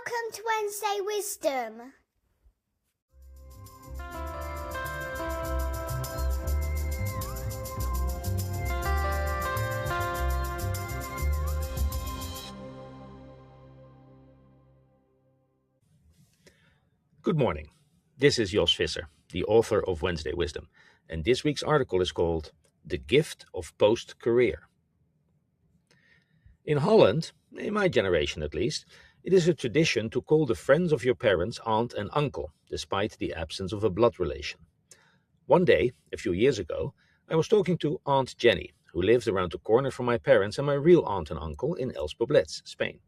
Welcome to Wednesday Wisdom. Good morning. This is Jos Visser, the author of Wednesday Wisdom, and this week's article is called The Gift of Post-Career. In Holland, in my generation at least, it is a tradition to call the friends of your parents aunt and uncle, despite the absence of a blood relation. One day, a few years ago, I was talking to Aunt Jenny, who lives around the corner from my parents and my real aunt and uncle in Els Poblets, Spain.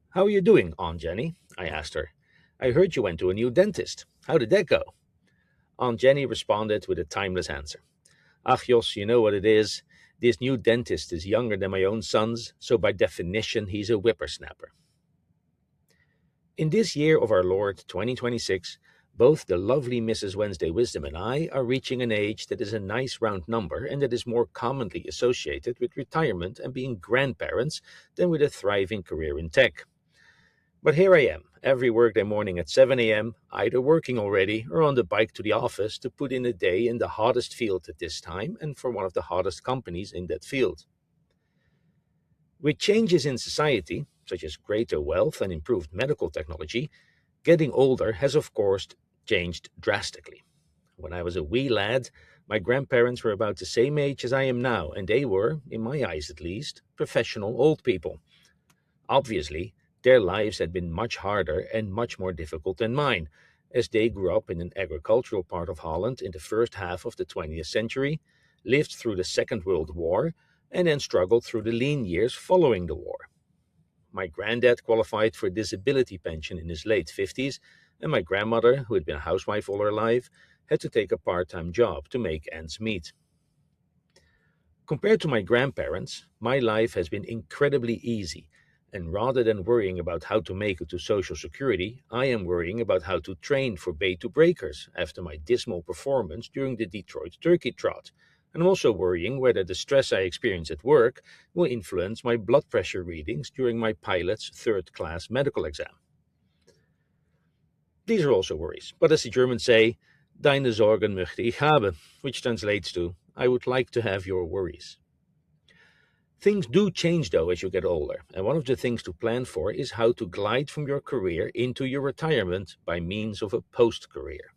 "How are you doing, Aunt Jenny?" I asked her. "I heard you went to a new dentist. How did that go?" Aunt Jenny responded with a timeless answer. "Ach, Jos, you know what it is. This new dentist is younger than my own sons, so by definition he's a whippersnapper." In this year of our Lord 2026, both the lovely Mrs. Wednesday Wisdom and I are reaching an age that is a nice round number and that is more commonly associated with retirement and being grandparents than with a thriving career in tech. But here I am, every workday morning at 7 a.m., either working already or on the bike to the office to put in a day in the hottest field at this time and for one of the hottest companies in that field. With changes in society, such as greater wealth and improved medical technology, getting older has of course changed drastically. When I was a wee lad, my grandparents were about the same age as I am now, and they were, in my eyes at least, professional old people. Obviously, their lives had been much harder and much more difficult than mine, as they grew up in an agricultural part of Holland in the first half of the 20th century, lived through the Second World War, and then struggled through the lean years following the war. My granddad qualified for a disability pension in his late 50s, and my grandmother, who had been a housewife all her life, had to take a part-time job to make ends meet. Compared to my grandparents, my life has been incredibly easy, and rather than worrying about how to make it to Social Security, I am worrying about how to train for Bay to Breakers after my dismal performance during the Detroit Turkey Trot. And I'm also worrying whether the stress I experience at work will influence my blood pressure readings during my pilot's third-class medical exam. These are also worries, but as the Germans say, "Deine Sorgen möchte ich haben," which translates to, "I would like to have your worries." Things do change though as you get older, and one of the things to plan for is how to glide from your career into your retirement by means of a post-career.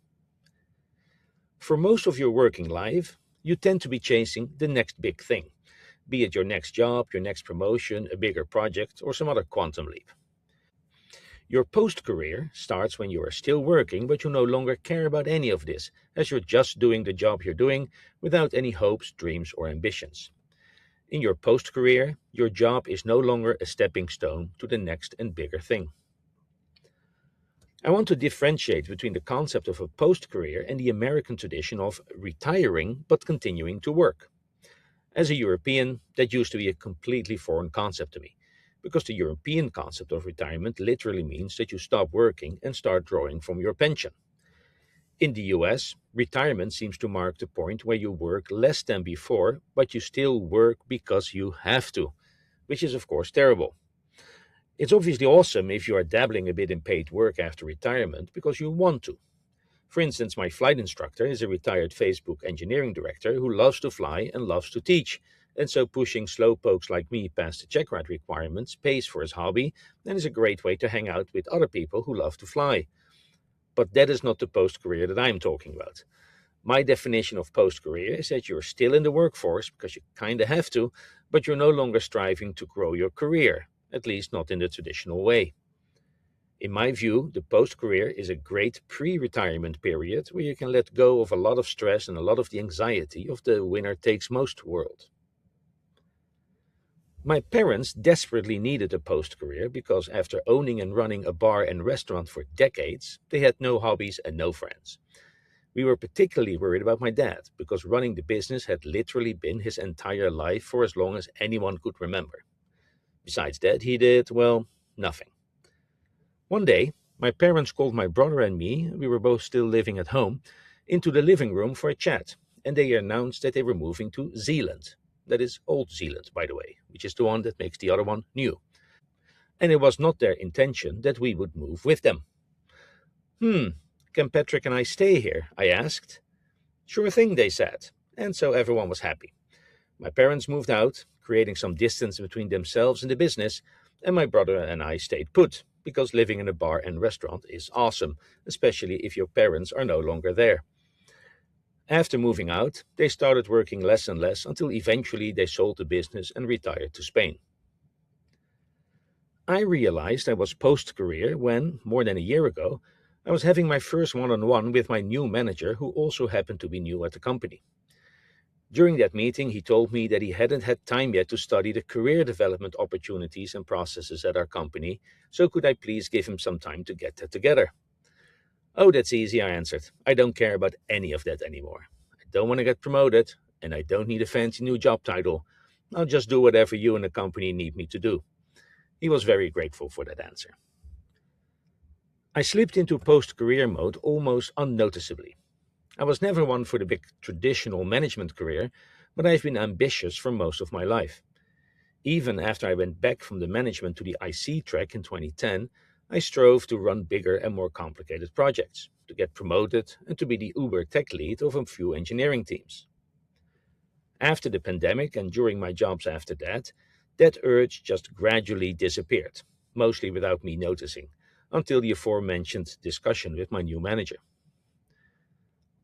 For most of your working life, you tend to be chasing the next big thing, be it your next job, your next promotion, a bigger project, or some other quantum leap. Your post-career starts when you are still working, but you no longer care about any of this, as you're just doing the job you're doing without any hopes, dreams, or ambitions. In your post-career, your job is no longer a stepping stone to the next and bigger thing. I want to differentiate between the concept of a post-career and the American tradition of retiring but continuing to work. As a European, that used to be a completely foreign concept to me, because the European concept of retirement literally means that you stop working and start drawing from your pension. In the US, retirement seems to mark the point where you work less than before, but you still work because you have to, which is of course terrible. It's obviously awesome if you are dabbling a bit in paid work after retirement because you want to. For instance, my flight instructor is a retired Facebook engineering director who loves to fly and loves to teach, and so pushing slowpokes like me past the check ride requirements pays for his hobby and is a great way to hang out with other people who love to fly. But that is not the post-career that I'm talking about. My definition of post-career is that you're still in the workforce because you kind of have to, but you're no longer striving to grow your career, at least not in the traditional way. In my view, the post-career is a great pre-retirement period where you can let go of a lot of stress and a lot of the anxiety of the winner-takes-most world. My parents desperately needed a post-career because after owning and running a bar and restaurant for decades, they had no hobbies and no friends. We were particularly worried about my dad because running the business had literally been his entire life for as long as anyone could remember. Besides that, he did, well, nothing. One day, my parents called my brother and me, we were both still living at home, into the living room for a chat, and they announced that they were moving to Zealand. That is Old Zealand, by the way, which is the one that makes the other one new. and it was not their intention that we would move with them. Can Patrick and I stay here? I asked. Sure thing, they said, and so everyone was happy. My parents moved out, creating some distance between themselves and the business, and my brother and I stayed put, because living in a bar and restaurant is awesome, especially if your parents are no longer there. After moving out, they started working less and less until eventually they sold the business and retired to Spain. I realized I was post-career when, more than a year ago, I was having my first one-on-one with my new manager, who also happened to be new at the company. During that meeting, he told me that he hadn't had time yet to study the career development opportunities and processes at our company, so could I please give him some time to get that together? Oh, that's easy, I answered. I don't care about any of that anymore. I don't want to get promoted, and I don't need a fancy new job title. I'll just do whatever you and the company need me to do. He was very grateful for that answer. I slipped into post-career mode almost unnoticeably. I was never one for the big traditional management career, but I've been ambitious for most of my life. Even after I went back from the management to the IC track in 2010, I strove to run bigger and more complicated projects, to get promoted, and to be the Uber tech lead of a few engineering teams. After the pandemic and during my jobs after that urge just gradually disappeared, mostly without me noticing, until the aforementioned discussion with my new manager.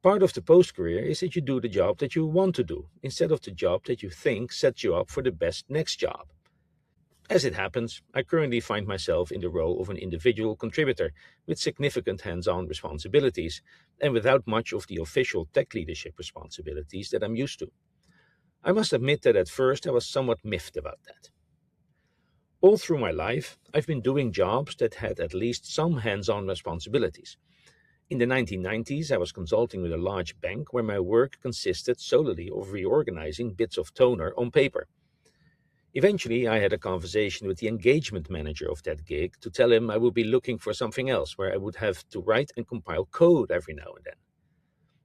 Part of the post-career is that you do the job that you want to do, instead of the job that you think sets you up for the best next job. As it happens, I currently find myself in the role of an individual contributor with significant hands-on responsibilities and without much of the official tech leadership responsibilities that I'm used to. I must admit that at first I was somewhat miffed about that. All through my life, I've been doing jobs that had at least some hands-on responsibilities. In the 1990s, I was consulting with a large bank where my work consisted solely of reorganizing bits of toner on paper. Eventually, I had a conversation with the engagement manager of that gig to tell him I would be looking for something else where I would have to write and compile code every now and then.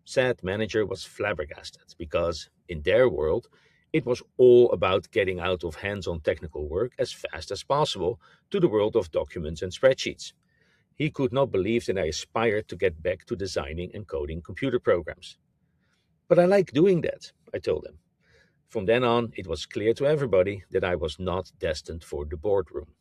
Said manager was flabbergasted because, in their world, it was all about getting out of hands-on technical work as fast as possible to the world of documents and spreadsheets. He could not believe that I aspired to get back to designing and coding computer programs. But I like doing that, I told him. From then on, it was clear to everybody that I was not destined for the boardroom.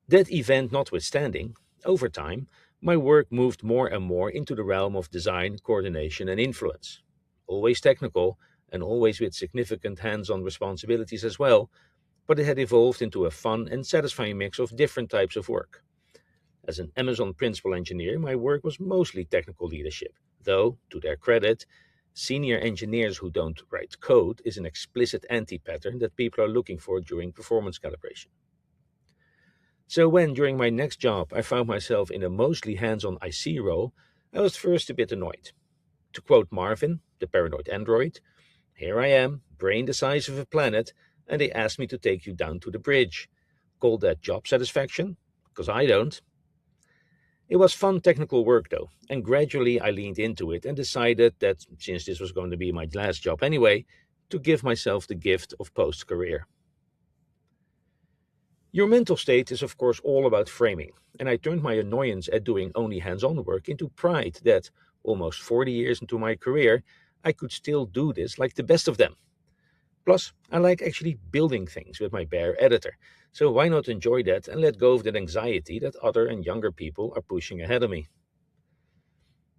That event notwithstanding, over time, my work moved more and more into the realm of design, coordination, and influence. Always technical, and always with significant hands-on responsibilities as well, but it had evolved into a fun and satisfying mix of different types of work. As an Amazon principal engineer, my work was mostly technical leadership, though, to their credit, senior engineers who don't write code is an explicit anti-pattern that people are looking for during performance calibration. So when, during my next job, I found myself in a mostly hands-on IC role, I was first a bit annoyed. To quote Marvin, the paranoid android, "Here I am, brain the size of a planet, and they asked me to take you down to the bridge. Call that job satisfaction? Because I don't." It was fun technical work though, and gradually I leaned into it and decided that, since this was going to be my last job anyway, to give myself the gift of post-career. Your mental state is of course all about framing, and I turned my annoyance at doing only hands-on work into pride that, almost 40 years into my career, I could still do this like the best of them. Plus, I like actually building things with my bare editor, so why not enjoy that and let go of that anxiety that other and younger people are pushing ahead of me?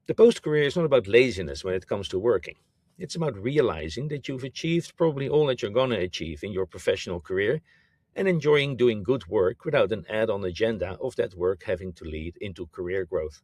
The post-career is not about laziness when it comes to working. It's about realizing that you've achieved probably all that you're gonna achieve in your professional career and enjoying doing good work without an add-on agenda of that work having to lead into career growth.